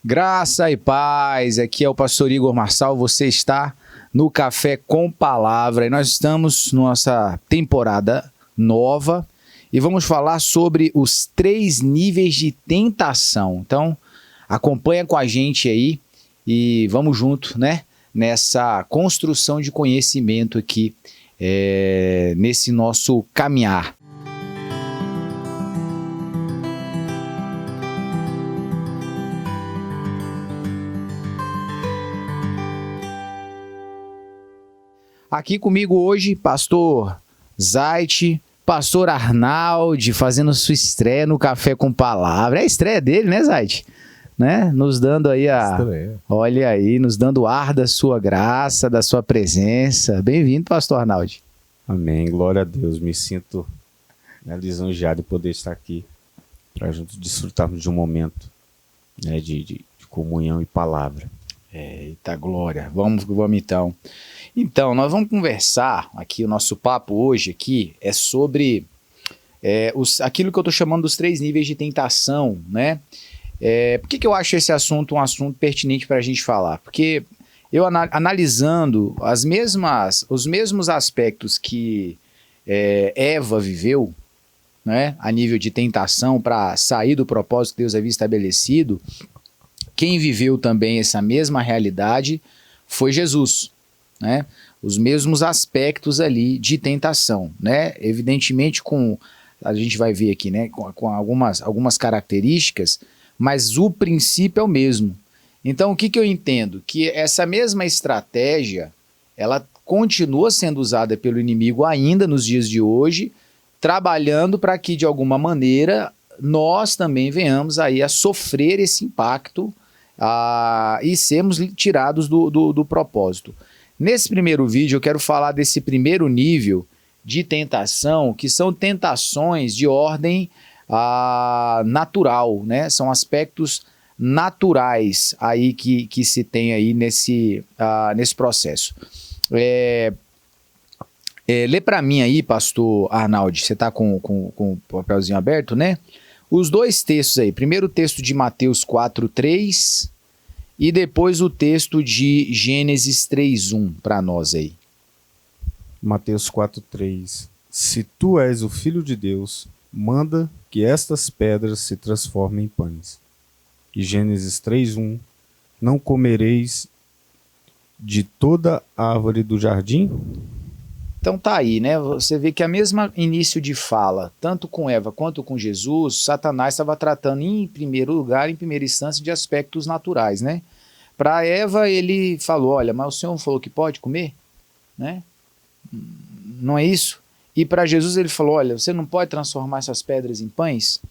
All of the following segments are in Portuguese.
Graça e paz, aqui é o pastor Igor Marçal, você está no Café com Palavra e nós estamos na nossa temporada nova e vamos falar sobre os 3 níveis de tentação. Então, acompanha com a gente aí e vamos junto, né? Nessa construção de conhecimento aqui, nesse nosso caminhar. Aqui comigo hoje, pastor Zait, pastor Arnaldi, fazendo sua estreia no Café com Palavra. É a estreia dele, né, Zait? Né? Nos dando aí olha aí, nos dando o ar da sua graça, da sua presença. Bem-vindo, pastor Arnaldi. Amém, glória a Deus. Me sinto lisonjeado de poder estar aqui para juntos desfrutarmos de um momento de comunhão e palavra. Eita glória, vamos então. Então, nós vamos conversar aqui, o nosso papo hoje aqui é sobre aquilo que eu estou chamando dos 3 níveis de tentação, né? Por que eu acho esse assunto um assunto pertinente para a gente falar? Porque eu analisando os mesmos aspectos que Eva viveu, né, a nível de tentação para sair do propósito que Deus havia estabelecido, quem viveu também essa mesma realidade foi Jesus, né? Os mesmos aspectos ali de tentação, né? Evidentemente a gente vai ver aqui, né, com algumas características, mas o princípio é o mesmo. Então, o que eu entendo? Que essa mesma estratégia, ela continua sendo usada pelo inimigo ainda nos dias de hoje, trabalhando para que, de alguma maneira, nós também venhamos aí a sofrer esse impacto e sermos tirados do propósito. Nesse primeiro vídeo, eu quero falar desse primeiro nível de tentação, que são tentações de ordem natural, né? São aspectos naturais aí que se tem aí nesse processo. Lê para mim aí, pastor Arnaldi, você está com o papelzinho aberto, né? Os 2 textos aí, primeiro o texto de Mateus 4:3 e depois o texto de Gênesis 3:1 para nós aí. Mateus 4:3. Se tu és o Filho de Deus, manda que estas pedras se transformem em pães. E Gênesis 3:1. Não comereis de toda árvore do jardim? Então tá aí, né? Você vê que a mesma início de fala, tanto com Eva quanto com Jesus, Satanás estava tratando em primeiro lugar, em primeira instância, de aspectos naturais, né? Para Eva ele falou, olha, mas o Senhor falou que pode comer, né? Não é isso? E para Jesus ele falou, olha, você não pode transformar essas pedras em pães?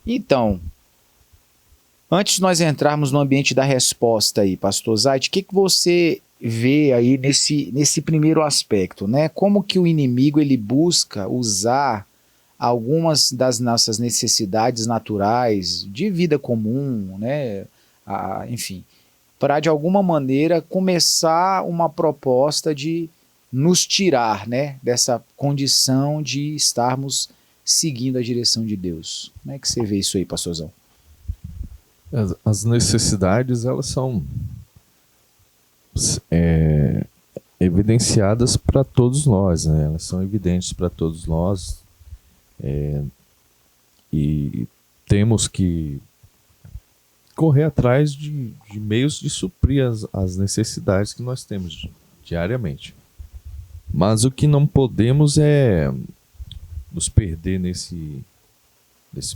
Então, antes de nós entrarmos no ambiente da resposta aí, pastor Zait, o que você vê aí nesse primeiro aspecto, né? Como que o inimigo ele busca usar algumas das nossas necessidades naturais de vida comum, né? Enfim, para de alguma maneira começar uma proposta de nos tirar, né, dessa condição de estarmos seguindo a direção de Deus. Como é que você vê isso aí, pastorzão? As necessidades, elas são evidenciadas para todos nós, né? Elas são evidentes para todos nós e temos que correr atrás de meios de suprir as necessidades que nós temos diariamente. Mas o que não podemos é nos perder nesse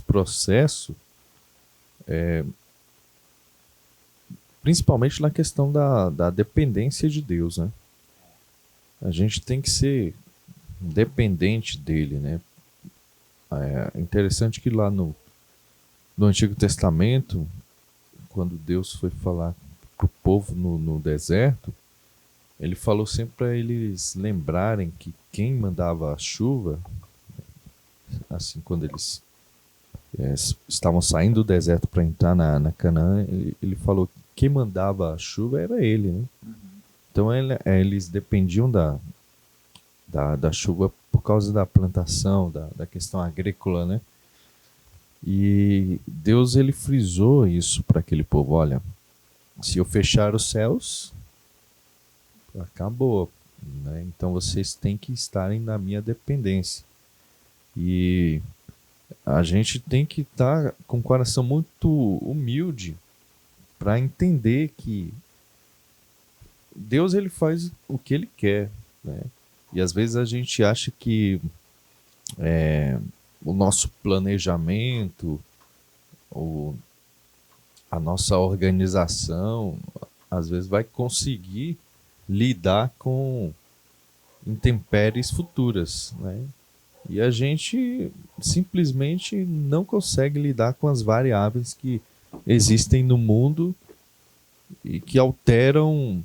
processo, principalmente na questão da dependência de Deus, né? A gente tem que ser dependente dele, né? É interessante que lá no Antigo Testamento, quando Deus foi falar para o povo no deserto, ele falou sempre para eles lembrarem que quem mandava a chuva, assim, quando eles estavam saindo do deserto para entrar na Canaã, ele falou que quem mandava a chuva era ele, né? Então eles dependiam da chuva por causa da plantação, da questão agrícola, né? E Deus ele frisou isso para aquele povo: olha, se eu fechar os céus, acabou, né? Então vocês têm que estarem na minha dependência. E a gente tem que estar com o coração muito humilde para entender que Deus ele faz o que ele quer, né? E às vezes a gente acha que o nosso planejamento, ou a nossa organização, às vezes vai conseguir lidar com intempéries futuras, né? E a gente simplesmente não consegue lidar com as variáveis que existem no mundo e que alteram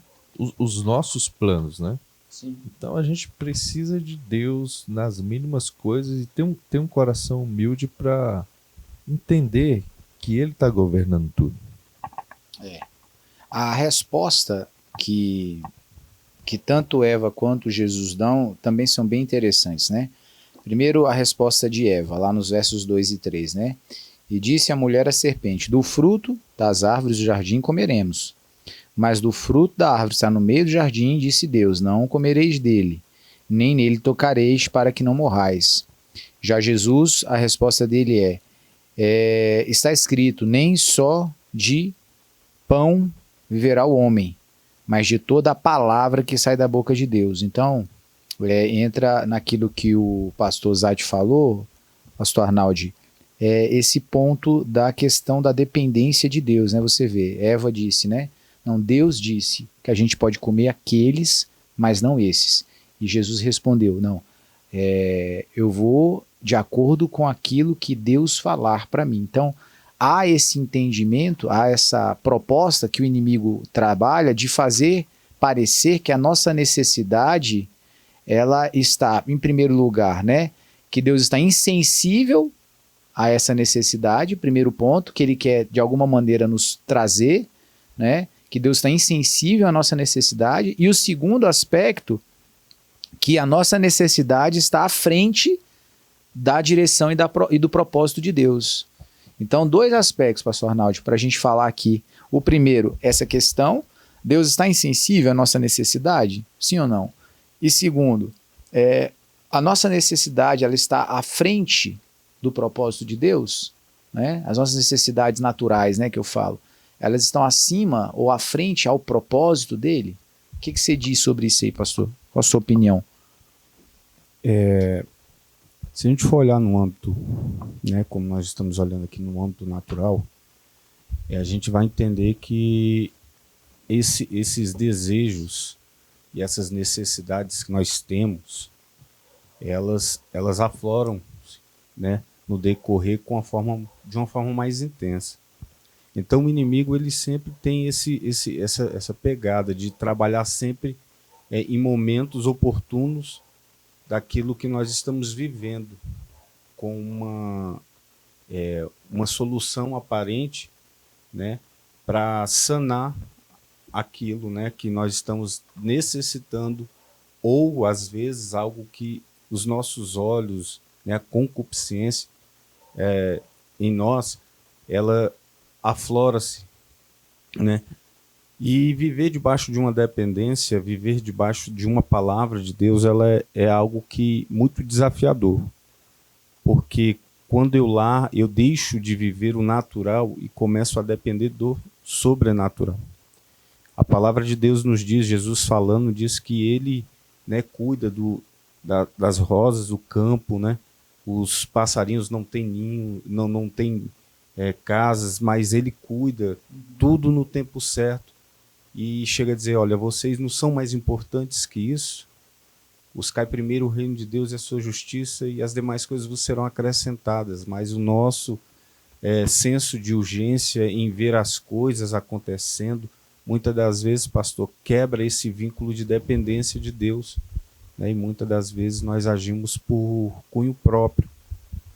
os nossos planos, né? Sim. Então a gente precisa de Deus nas mínimas coisas e ter um coração humilde para entender que Ele está governando tudo. A resposta que tanto Eva quanto Jesus dão também são bem interessantes, né? Primeiro, a resposta de Eva, lá nos versos 2 e 3, né? E disse a mulher à serpente: do fruto das árvores do jardim comeremos, mas do fruto da árvore que está no meio do jardim, disse Deus: não comereis dele, nem nele tocareis, para que não morrais. Já Jesus, a resposta dele está escrito: nem só de pão viverá o homem, mas de toda a palavra que sai da boca de Deus. Então, entra naquilo que o pastor Zad falou, pastor Arnaldi, esse ponto da questão da dependência de Deus, né? Você vê, Eva disse, né? Não, Deus disse que a gente pode comer aqueles, mas não esses. E Jesus respondeu: não, eu vou de acordo com aquilo que Deus falar para mim. Então, há esse entendimento, há essa proposta que o inimigo trabalha de fazer parecer que a nossa necessidade, ela está, em primeiro lugar, né, que Deus está insensível a essa necessidade, primeiro ponto, que ele quer de alguma maneira nos trazer, né, que Deus está insensível à nossa necessidade, e o segundo aspecto, que a nossa necessidade está à frente da direção e do propósito de Deus. Então, dois aspectos, pastor Arnaldo, para a gente falar aqui. O primeiro, essa questão: Deus está insensível à nossa necessidade? Sim ou não? E segundo, a nossa necessidade, ela está à frente do propósito de Deus, né? As nossas necessidades naturais, né, que eu falo, elas estão acima ou à frente ao propósito dele? O que você diz sobre isso aí, pastor? Qual a sua opinião? Se a gente for olhar no âmbito, né, como nós estamos olhando aqui no âmbito natural, a gente vai entender que esses desejos e essas necessidades que nós temos, elas afloram, né, no decorrer de uma forma mais intensa. Então o inimigo, ele sempre tem essa pegada de trabalhar sempre em momentos oportunos daquilo que nós estamos vivendo, com uma solução aparente, né, para sanar aquilo, né, que nós estamos necessitando, ou às vezes algo que os nossos olhos, né, a concupiscência em nós, ela aflora-se, né? E viver debaixo de uma dependência, viver debaixo de uma palavra de Deus, ela é algo que muito desafiador, porque quando eu deixo de viver o natural e começo a depender do sobrenatural. A palavra de Deus nos diz, Jesus falando, diz que ele, né, cuida das rosas do campo, né? Os passarinhos não têm ninho, não têm casas, mas ele cuida tudo no tempo certo. E chega a dizer: olha, vocês não são mais importantes que isso. Buscai primeiro o reino de Deus e a sua justiça, e as demais coisas vos serão acrescentadas. Mas o nosso senso de urgência em ver as coisas acontecendo, muitas das vezes, pastor, quebra esse vínculo de dependência de Deus, né? E muitas das vezes nós agimos por cunho próprio,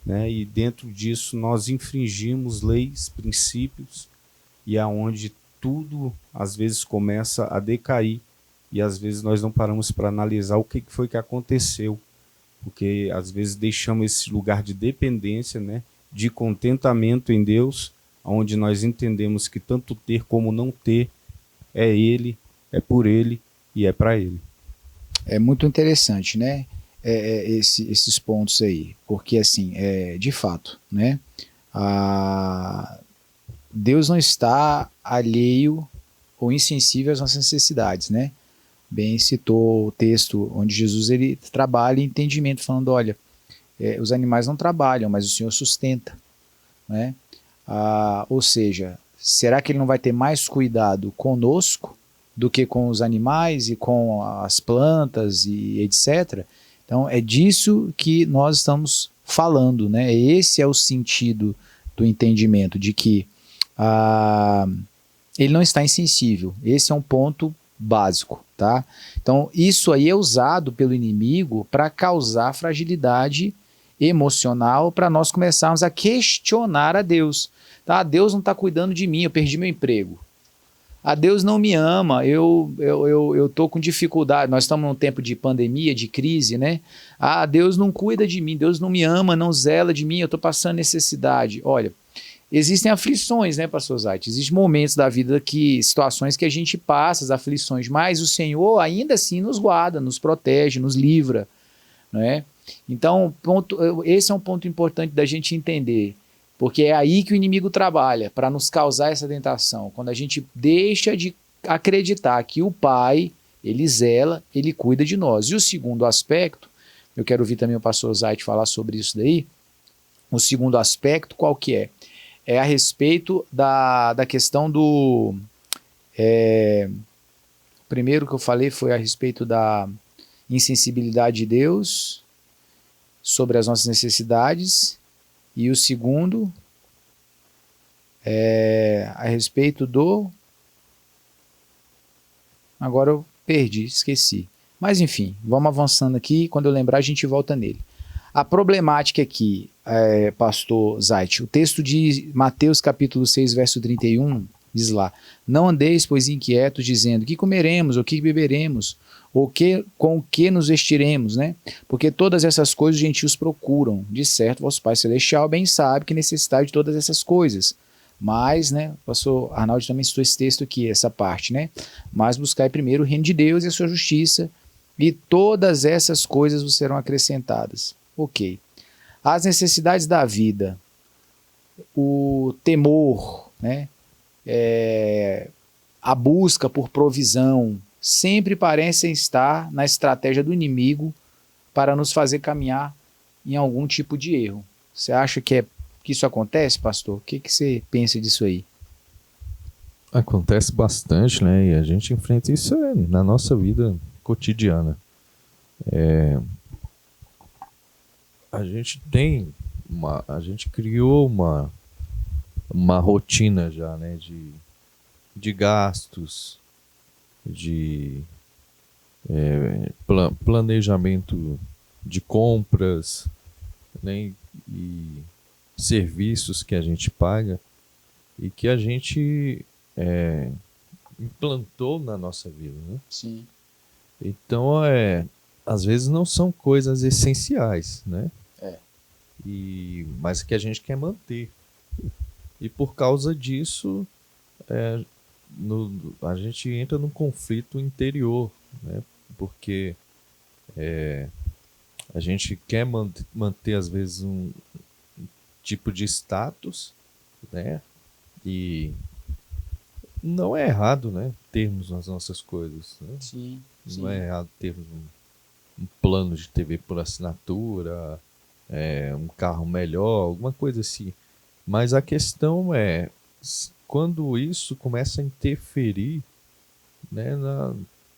né? E dentro disso nós infringimos leis, princípios, e aonde tudo às vezes começa a decair, e às vezes nós não paramos para analisar o que foi que aconteceu, porque às vezes deixamos esse lugar de dependência, né, de contentamento em Deus, onde nós entendemos que tanto ter como não ter é Ele, é por Ele e é para Ele. É muito interessante, né? Esses pontos aí, porque assim, de fato, né? Deus não está alheio ou insensível às nossas necessidades, né? Bem citou o texto onde Jesus ele trabalha em entendimento, falando, olha, os animais não trabalham, mas o Senhor sustenta, né? Ou seja, será que ele não vai ter mais cuidado conosco do que com os animais e com as plantas e etc? Então é disso que nós estamos falando, né? Esse é o sentido do entendimento, de que ele não está insensível. Esse é um ponto básico, tá? Então isso aí é usado pelo inimigo para causar fragilidade emocional, para nós começarmos a questionar a Deus. Tá? Deus não está cuidando de mim, eu perdi meu emprego. Deus não me ama, eu estou com dificuldade, nós estamos num tempo de pandemia, de crise, né? Deus não cuida de mim, Deus não me ama, não zela de mim, eu estou passando necessidade. Olha, existem aflições, né, pastor Zait? Existem momentos da vida, situações que a gente passa, as aflições, mas o Senhor ainda assim nos guarda, nos protege, nos livra, né? Então, esse é um ponto importante da gente entender, porque é aí que o inimigo trabalha, para nos causar essa tentação. Quando a gente deixa de acreditar que o Pai, ele zela, ele cuida de nós. E o segundo aspecto, eu quero ouvir também o pastor Zait falar sobre isso daí, o segundo aspecto, qual que é? É a respeito da questão do... primeiro que eu falei foi a respeito da insensibilidade de Deus sobre as nossas necessidades, e o segundo é a respeito do... Agora eu perdi, esqueci. Mas enfim, vamos avançando aqui, quando eu lembrar a gente volta nele. A problemática aqui, pastor Zait, o texto de Mateus capítulo 6, verso 31, diz lá, não andeis, pois, inquietos, dizendo, que comeremos, ou que beberemos, ou com o que nos vestiremos, né? Porque todas essas coisas os gentios procuram. De certo, vosso Pai Celestial bem sabe que necessitai de todas essas coisas. Mas, né, o pastor Arnaldo também citou esse texto aqui, essa parte, né? Mas buscai primeiro o reino de Deus e a sua justiça, e todas essas coisas vos serão acrescentadas. Ok. As necessidades da vida, o temor, né? A busca por provisão, sempre parecem estar na estratégia do inimigo para nos fazer caminhar em algum tipo de erro. Você acha que isso acontece, pastor? O que você pensa disso aí? Acontece bastante, né? E a gente enfrenta isso na nossa vida cotidiana. A gente criou uma rotina já, né? De gastos, de planejamento de compras, né, e serviços que a gente paga e que a gente implantou na nossa vida, né? Sim. Então, às vezes não são coisas essenciais, né? Mas que a gente quer manter. E por causa disso, a gente entra num conflito interior, né? Porque a gente quer manter, às vezes, um tipo de status, né? E não é errado, né, termos as nossas coisas, né? Sim. Não é errado termos um plano de TV por assinatura, um carro melhor, alguma coisa assim. Mas a questão é quando isso começa a interferir, né,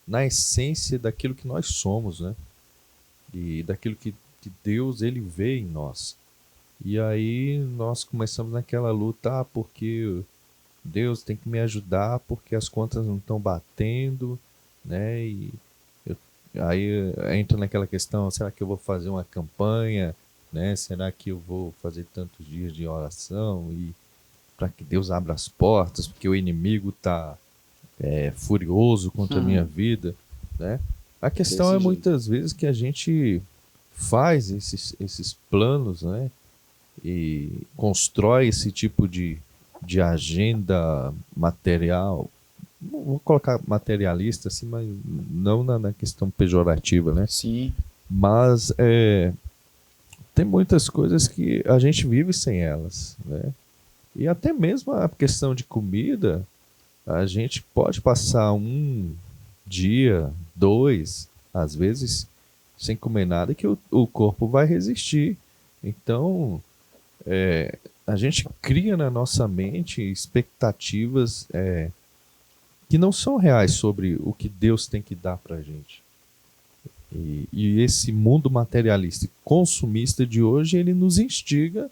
na essência daquilo que nós somos, né? E daquilo que Deus ele vê em nós. E aí nós começamos naquela luta, porque Deus tem que me ajudar, porque as contas não estão batendo, né? E aí entra naquela questão, será que eu vou fazer uma campanha, né? Será que eu vou fazer tantos dias de oração e para que Deus abra as portas, porque o inimigo está furioso contra a minha vida, né? A questão muitas vezes que a gente faz esses planos, né? e constrói esse tipo de agenda material, não vou colocar materialista assim, mas não na questão pejorativa, né? Sim. Mas tem muitas coisas que a gente vive sem elas, né? E até mesmo a questão de comida, a gente pode passar um dia, dois, às vezes, sem comer nada, que o corpo vai resistir. Então, a gente cria na nossa mente expectativas que não são reais sobre o que Deus tem que dar para a gente. E esse mundo materialista e consumista de hoje, ele nos instiga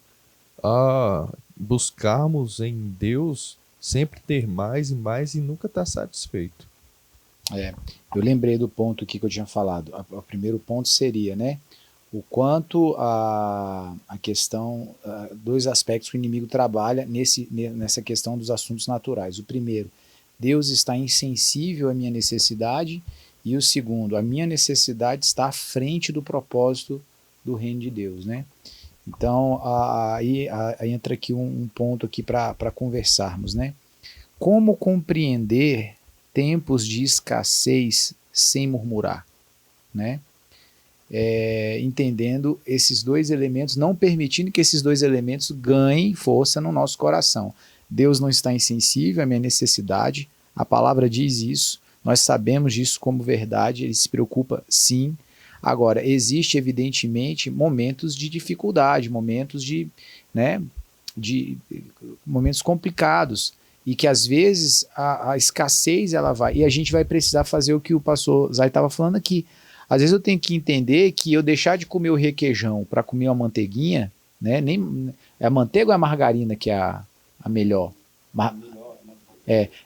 a buscarmos em Deus sempre ter mais e mais e nunca estar satisfeito. Eu lembrei do ponto aqui que eu tinha falado. O primeiro ponto seria, né, o quanto a questão, dois aspectos que o inimigo trabalha nessa questão dos assuntos naturais. O primeiro, Deus está insensível à minha necessidade, e o segundo, a minha necessidade está à frente do propósito do reino de Deus, né? Então, aí entra aqui um ponto aqui para conversarmos, né? Como compreender tempos de escassez sem murmurar, né? Entendendo esses dois elementos, não permitindo que esses dois elementos ganhem força no nosso coração. Deus não está insensível à minha necessidade, a palavra diz isso, nós sabemos disso como verdade, ele se preocupa sim. Agora, existe evidentemente momentos de dificuldade, momentos de momentos complicados, e que às vezes a escassez ela vai, e a gente vai precisar fazer o que o pastor Zay estava falando aqui. Às vezes eu tenho que entender que eu deixar de comer o requeijão para comer uma manteiguinha, né? Nem, é a manteiga ou é a margarina que é a melhor?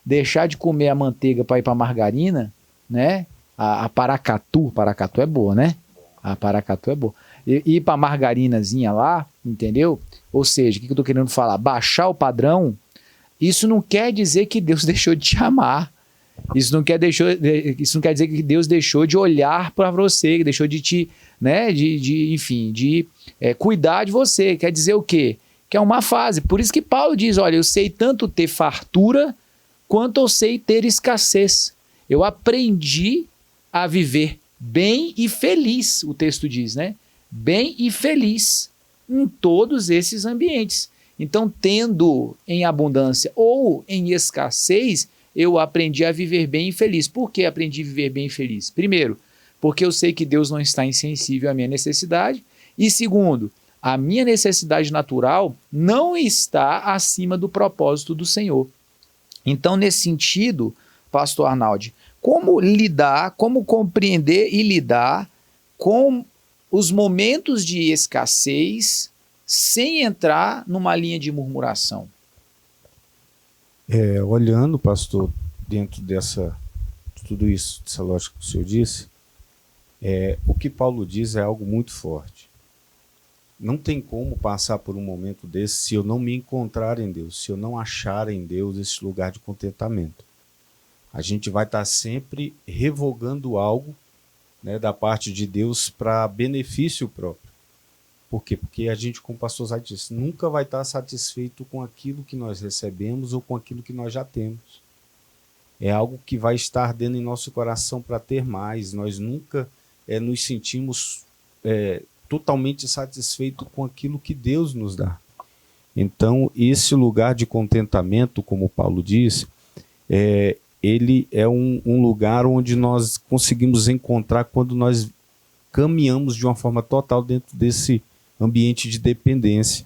Deixar de comer a manteiga para ir para a margarina, né? A paracatu é boa, né? A paracatu é boa. E ir para a margarinazinha lá, entendeu? Ou seja, o que eu estou querendo falar? Baixar o padrão, isso não quer dizer que Deus deixou de te amar. Isso não quer dizer que Deus deixou de olhar para você, que deixou de te, né, de cuidar de você. Quer dizer o quê? Que é uma fase. Por isso que Paulo diz, olha, eu sei tanto ter fartura, quanto eu sei ter escassez. Eu aprendi a viver bem e feliz, o texto diz, né? Bem e feliz em todos esses ambientes. Então, tendo em abundância ou em escassez, eu aprendi a viver bem e feliz. Por que aprendi a viver bem e feliz? Primeiro, porque eu sei que Deus não está insensível à minha necessidade. E segundo, a minha necessidade natural não está acima do propósito do Senhor. Então, nesse sentido, pastor Arnaldi, como lidar, como compreender e lidar com os momentos de escassez sem entrar numa linha de murmuração? Olhando, pastor, dentro de tudo isso, dessa lógica que o senhor disse, o que Paulo diz é algo muito forte. Não tem como passar por um momento desse se eu não me encontrar em Deus, se eu não achar em Deus esse lugar de contentamento. A gente vai estar sempre revogando algo, né, da parte de Deus para benefício próprio. Por quê? Porque a gente, como o pastor Zay disse, nunca vai estar satisfeito com aquilo que nós recebemos ou com aquilo que nós já temos. É algo que vai estar ardendo em nosso coração para ter mais. Nós nunca nos sentimos totalmente satisfeitos com aquilo que Deus nos dá. Então, esse lugar de contentamento, como Paulo diz, ele é um lugar onde nós conseguimos encontrar quando nós caminhamos de uma forma total dentro desse ambiente de dependência,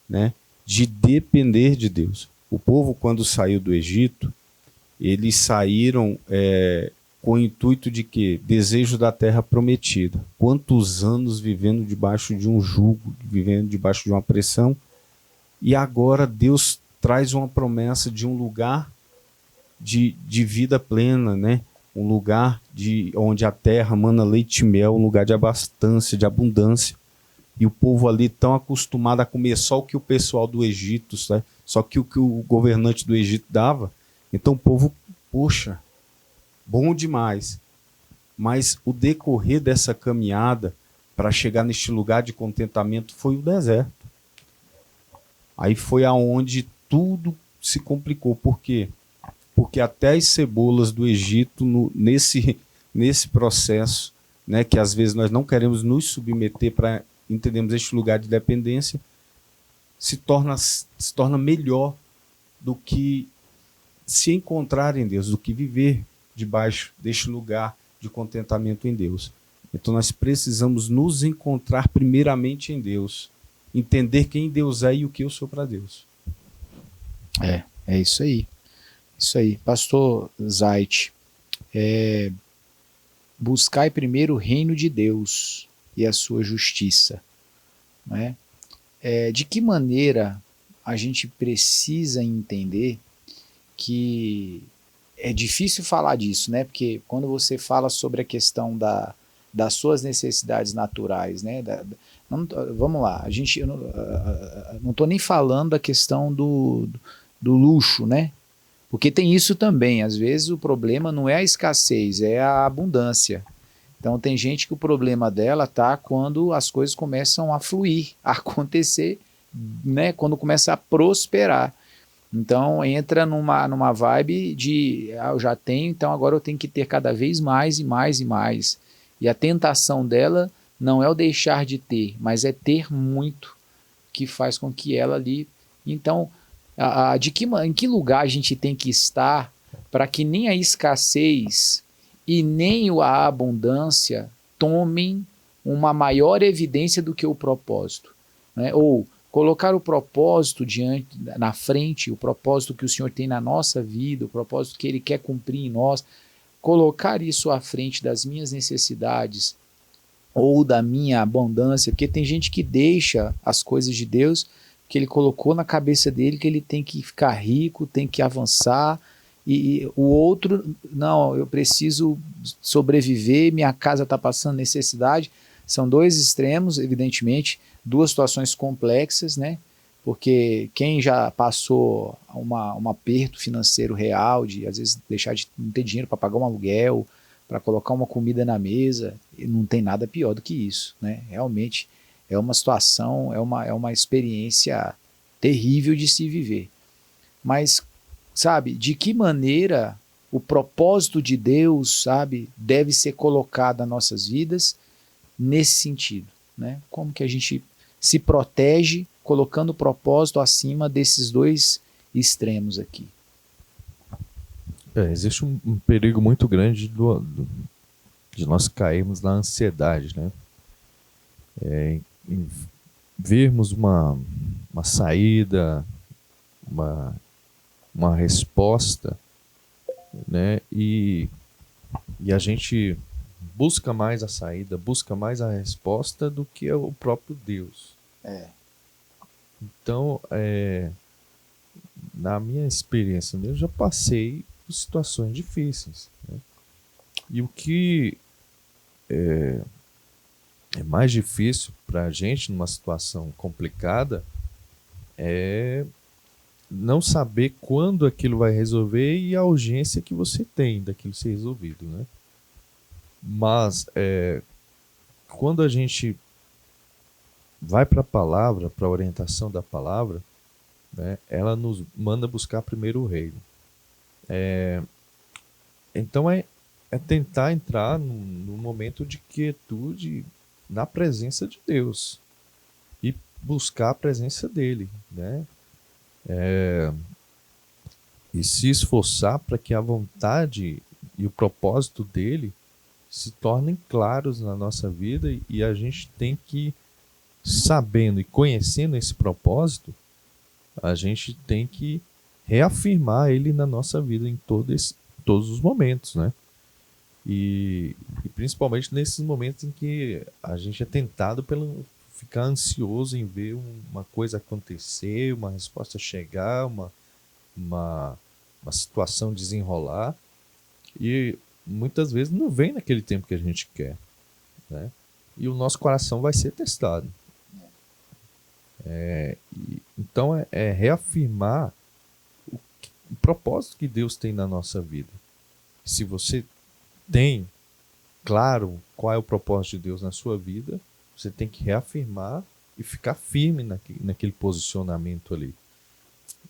né? De depender de Deus. O povo, quando saiu do Egito, eles saíram com o intuito de quê? Desejo da terra prometida. Quantos anos vivendo debaixo de um jugo, vivendo debaixo de uma pressão, e agora Deus traz uma promessa de um lugar de vida plena, né? Um lugar onde a terra mana leite e mel, um lugar de abastança, de abundância. E o povo ali tão acostumado a comer só o que o pessoal do Egito, sabe? Só que o que o governante do Egito dava. Então o povo, poxa, bom demais. Mas o decorrer dessa caminhada para chegar neste lugar de contentamento foi o deserto. Aí foi aonde tudo se complicou. Por quê? Porque até as cebolas do Egito, nesse processo, né, que às vezes nós não queremos nos submeter para entendermos este lugar de dependência, se torna melhor do que se encontrar em Deus, do que viver debaixo deste lugar de contentamento em Deus. Então nós precisamos nos encontrar primeiramente em Deus, entender quem Deus é e o que eu sou para Deus. É isso aí. Isso aí. Pastor Zait, buscai primeiro o reino de Deus e a sua justiça. Né? De que maneira a gente precisa entender que é difícil falar disso, né? Porque quando você fala sobre a questão das suas necessidades naturais, né? Vamos lá, eu não estou nem falando da questão do luxo, né? Porque tem isso também, às vezes o problema não é a escassez, é a abundância. Então tem gente que o problema dela tá quando as coisas começam a fluir, a acontecer, né? Quando começa a prosperar. Então entra numa vibe de eu já tenho, então agora eu tenho que ter cada vez mais e mais e mais. E a tentação dela não é o deixar de ter, mas é ter muito, que faz com que ela ali... Então, em que lugar a gente tem que estar para que nem a escassez e nem a abundância tomem uma maior evidência do que o propósito, né? Ou colocar o propósito na frente, o propósito que o Senhor tem na nossa vida, o propósito que Ele quer cumprir em nós, colocar isso à frente das minhas necessidades ou da minha abundância, porque tem gente que deixa as coisas de Deus, que Ele colocou na cabeça dele que ele tem que ficar rico, tem que avançar, e o outro, não, eu preciso sobreviver, minha casa está passando necessidade. São dois extremos, evidentemente, duas situações complexas, né? Porque quem já passou um aperto financeiro real, de às vezes deixar de não ter dinheiro para pagar um aluguel, para colocar uma comida na mesa, não tem nada pior do que isso, né? Realmente é uma situação, é uma experiência terrível de se viver. Mas, sabe, de que maneira o propósito de Deus, sabe, deve ser colocado nas nossas vidas nesse sentido, né? Como que a gente se protege colocando o propósito acima desses dois extremos aqui? Existe um perigo muito grande de nós cairmos na ansiedade, né? Em vermos uma saída, uma resposta, né? E a gente busca mais a saída, busca mais a resposta do que o próprio Deus. Então, na minha experiência, eu já passei por situações difíceis, né? E o que é mais difícil para a gente numa situação complicada é não saber quando aquilo vai resolver e a urgência que você tem daquilo ser resolvido, né? Mas quando a gente vai para a palavra, para a orientação da palavra, né, ela nos manda buscar primeiro o reino. Então é tentar entrar num momento de quietude na presença de Deus e buscar a presença dele, né? E se esforçar para que a vontade e o propósito dele se tornem claros na nossa vida, e a gente tem que, sabendo e conhecendo esse propósito, a gente tem que reafirmar ele na nossa vida em todos os momentos, né? E principalmente nesses momentos em que a gente é tentado pelo ficar ansioso em ver uma coisa acontecer, uma resposta chegar, uma situação desenrolar, e muitas vezes não vem naquele tempo que a gente quer, né? E o nosso coração vai ser testado. Então é reafirmar o propósito que Deus tem na nossa vida. Se você tem claro qual é o propósito de Deus na sua vida, você tem que reafirmar e ficar firme naquele posicionamento ali,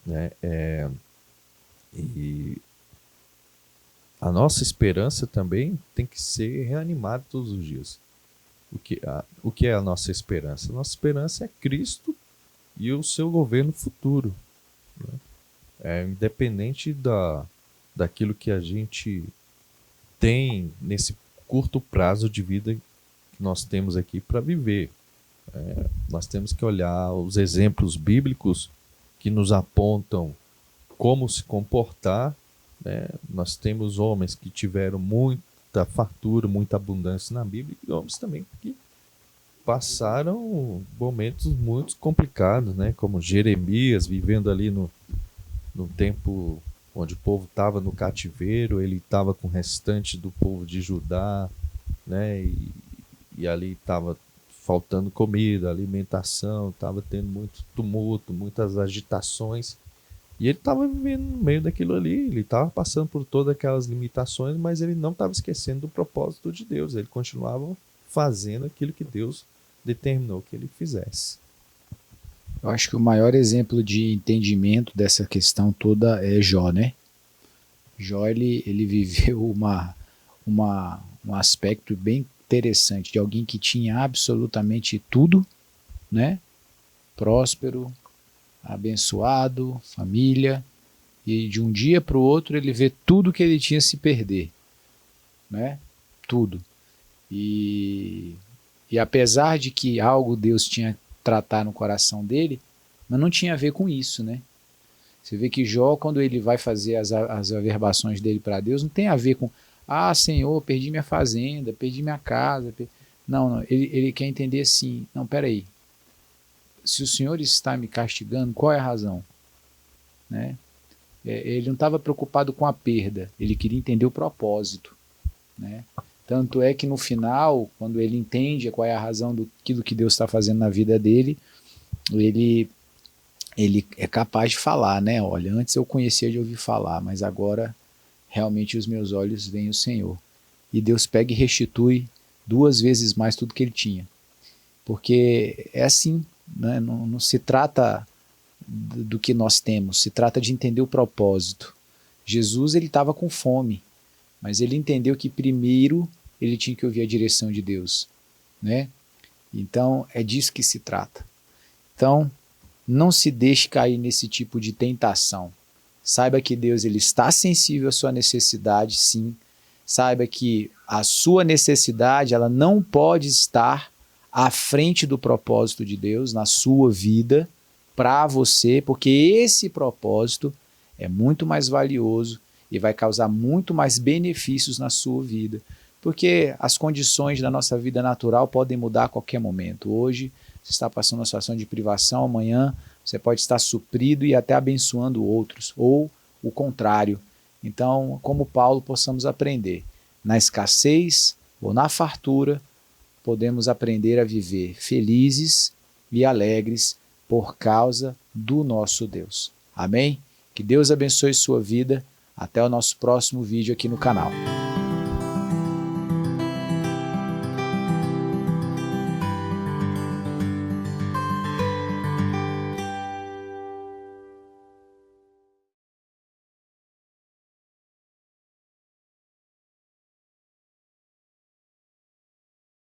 né? E a nossa esperança também tem que ser reanimada todos os dias. O que é a nossa esperança? A nossa esperança é Cristo e o seu governo futuro, né? Independente daquilo que a gente tem nesse curto prazo de vida que nós temos aqui para viver. Nós temos que olhar os exemplos bíblicos que nos apontam como se comportar, né? Nós temos homens que tiveram muita fartura, muita abundância na Bíblia, e homens também que passaram momentos muito complicados, né? Como Jeremias, vivendo ali no tempo onde o povo estava no cativeiro, ele estava com o restante do povo de Judá, né? E ali estava faltando comida, alimentação, estava tendo muito tumulto, muitas agitações. E ele estava vivendo no meio daquilo ali, ele estava passando por todas aquelas limitações, mas ele não estava esquecendo do propósito de Deus. Ele continuava fazendo aquilo que Deus determinou que ele fizesse. Eu acho que o maior exemplo de entendimento dessa questão toda é Jó, né? Jó, ele viveu um aspecto bem interessante de alguém que tinha absolutamente tudo, né? Próspero, abençoado, família, e de um dia para o outro ele vê tudo que ele tinha se perder, né? Tudo. E apesar de que algo Deus tinha tratar no coração dele, mas não tinha a ver com isso, né? Você vê que Jó, quando ele vai fazer as averbações dele para Deus, não tem a ver com, Senhor, perdi minha fazenda, perdi minha casa. Não, ele quer entender assim, não, peraí, se o Senhor está me castigando, qual é a razão? Né? Ele não estava preocupado com a perda, ele queria entender o propósito, né? Tanto é que no final, quando ele entende qual é a razão daquilo que Deus está fazendo na vida dele, ele é capaz de falar, né? Olha, antes eu conhecia de ouvir falar, mas agora realmente os meus olhos veem o Senhor. E Deus pega e restitui 2 vezes mais tudo que ele tinha. Porque é assim, né? Não se trata do que nós temos, se trata de entender o propósito. Jesus, ele estava com fome, mas ele entendeu que primeiro ele tinha que ouvir a direção de Deus, né? Então, é disso que se trata. Então, não se deixe cair nesse tipo de tentação. Saiba que Deus, ele está sensível à sua necessidade, sim. Saiba que a sua necessidade, ela não pode estar à frente do propósito de Deus na sua vida, para você, porque esse propósito é muito mais valioso e vai causar muito mais benefícios na sua vida. Porque as condições da nossa vida natural podem mudar a qualquer momento. Hoje você está passando uma situação de privação, amanhã você pode estar suprido e até abençoando outros, ou o contrário. Então, como Paulo, possamos aprender. Na escassez ou na fartura, podemos aprender a viver felizes e alegres por causa do nosso Deus. Amém? Que Deus abençoe sua vida. Até o nosso próximo vídeo aqui no canal.